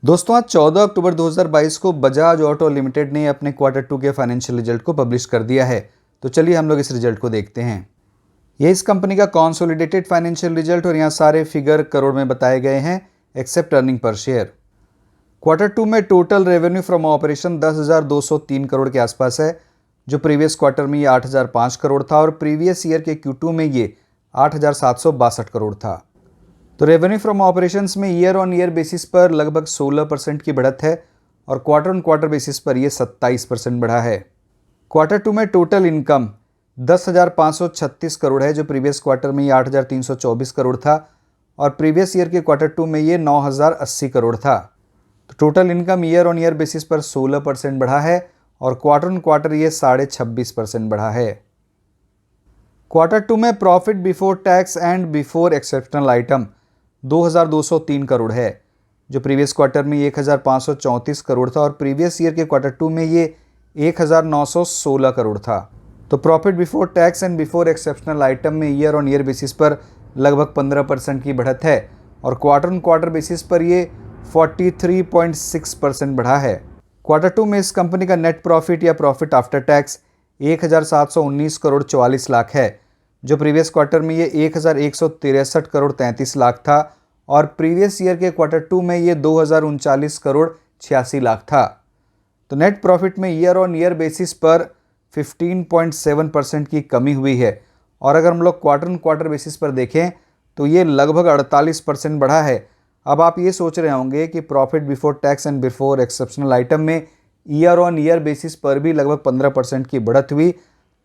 दोस्तों आज 14 अक्टूबर 2022 को बजाज ऑटो लिमिटेड ने अपने Q2 के फाइनेंशियल रिजल्ट को पब्लिश कर दिया है। तो चलिए हम लोग इस रिजल्ट को देखते हैं। ये इस कंपनी का कॉन्सोलिडेटेड फाइनेंशियल रिजल्ट और यहाँ सारे फिगर करोड़ में बताए गए हैं accept earning per share. Q2 में total revenue from operation 10,203 crore के आसपास है, जो प्रीवियस क्वार्टर में ये 8,005 करोड़ था और प्रीवियस ईयर के Q2 में ये 8,762 करोड़ था। तो रेवेन्यू फ्रॉम ऑपरेशंस में ईयर ऑन ईयर बेसिस पर लगभग 16% की बढ़त है और क्वार्टर ऑन क्वार्टर बेसिस पर यह 27% बढ़ा है। Q2 में टोटल इनकम 10,536 करोड़ है, जो प्रीवियस क्वार्टर में ये 8,324 करोड़ था और प्रीवियस ईयर के Q2 में ये 9,080 करोड़ था। तो total income year on year basis पर 16% बढ़ा है और क्वार्टर ऑन क्वार्टर ये 26.5% बढ़ा है। Q2 में profit before tax and before exceptional item 2,203 crore है, जो प्रीवियस क्वार्टर में 1,534 करोड़ था और प्रीवियस ईयर के Q2 में ये 1,916 करोड़ था। तो profit before tax and before exceptional item में ईयर ऑन ईयर बेसिस पर लगभग 15% की बढ़त है और क्वार्टर ऑन क्वार्टर बेसिस पर ये 43.6% बढ़ा है। Q2 में इस कंपनी का नेट प्रॉफिट या profit after tax 1,719 crore 44 lakh है, जो प्रीवियस क्वार्टर में ये 1,163 करोड़ 33 लाख था और प्रीवियस ईयर के Q2 में ये 2,039 करोड़ 86 लाख था। तो नेट प्रॉफिट में ईयर ऑन ईयर बेसिस पर 15.7% की कमी हुई है और अगर हम लोग क्वार्टर ऑन क्वार्टर बेसिस पर देखें तो ये लगभग 48% बढ़ा है। अब आप ये सोच रहे होंगे कि profit before tax and before exceptional item में ईयर ऑन ईयर बेसिस पर भी लगभग 15% की बढ़त हुई,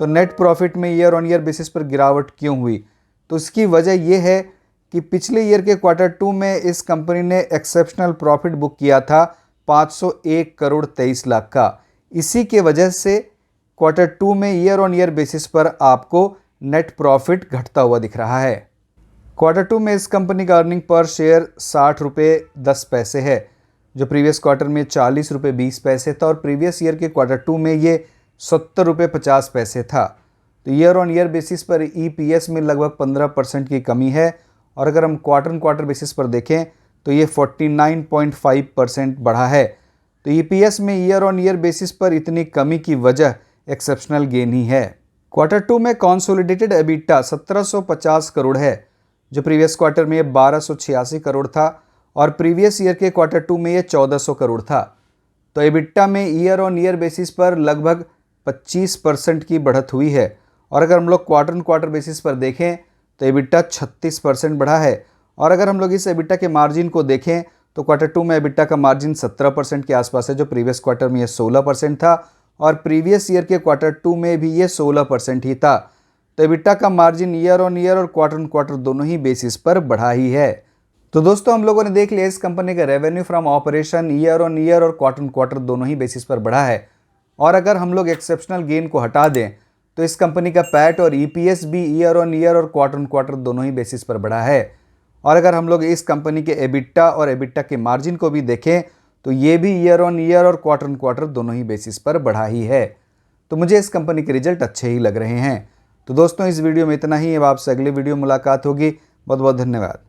तो नेट प्रॉफिट में ईयर ऑन ईयर बेसिस पर गिरावट क्यों हुई? तो इसकी वजह यह है कि पिछले ईयर के Q2 में इस कंपनी ने एक्सेप्शनल प्रॉफिट बुक किया था 501 करोड़ 23 लाख का। इसी के वजह से Q2 में ईयर ऑन ईयर बेसिस पर आपको नेट प्रॉफिट घटता हुआ दिख रहा है। Q2 में इस कंपनी का अर्निंग पर शेयर 60 रुपये 10 पैसे है, जो प्रीवियस क्वार्टर में 40 रुपये 20 पैसे था और प्रीवियस ईयर के Q2 में ये 70 रुपये 50 पैसे था। तो ईयर ऑन ईयर बेसिस पर EPS में लगभग 15% की कमी है और अगर हम क्वार्टर ऑन क्वार्टर बेसिस पर देखें तो ये 49.5% बढ़ा है। तो EPS में ईयर ऑन ईयर बेसिस पर इतनी कमी की वजह एक्सेप्शनल गेन ही है। Q2 में कॉन्सोलिडेटेड EBITDA 1,750 करोड़ है, जो प्रीवियस क्वार्टर में ये 1,286 करोड़ था और प्रीवियस ईयर के Q2 में ये 1,400 करोड़ था। तो EBITDA में ईयर ऑन ईयर बेसिस पर लगभग 25% की बढ़त हुई है और अगर हम लोग क्वार्टर ऑन क्वार्टर बेसिस पर देखें तो EBITDA 36% बढ़ा है और अगर हम लोग इस EBITDA के मार्जिन को देखें तो Q2 में EBITDA का मार्जिन 17% के आसपास है, जो प्रीवियस क्वार्टर में ये 16% था और प्रीवियस ईयर के Q2 में भी ये 16% ही था। तो EBITDA का मार्जिन ईयर ऑन ईयर और क्वार्टर ऑन क्वार्टर दोनों ही बेसिस पर बढ़ा ही है। तो दोस्तों हम लोगों ने देख लिया इस कंपनी का revenue from operation year on year और क्वार्टर ऑन क्वार्टर दोनों ही बेसिस पर बढ़ा है और अगर हम लोग एक्सेप्शनल गेन को हटा दें तो इस कंपनी का पैट और EPS भी ईयर ऑन ईयर और क्वार्टर ऑन क्वार्टर दोनों ही बेसिस पर बढ़ा है और अगर हम लोग इस कंपनी के EBITDA और EBITDA के मार्जिन को भी देखें तो ये भी ईयर ऑन ईयर और क्वार्टर ऑन क्वार्टर दोनों ही बेसिस पर बढ़ा ही है। तो मुझे इस कंपनी के रिजल्ट अच्छे ही लग रहे हैं। तो दोस्तों इस वीडियो में इतना ही। अब आपसे अगली वीडियो मुलाकात होगी। बहुत बहुत धन्यवाद।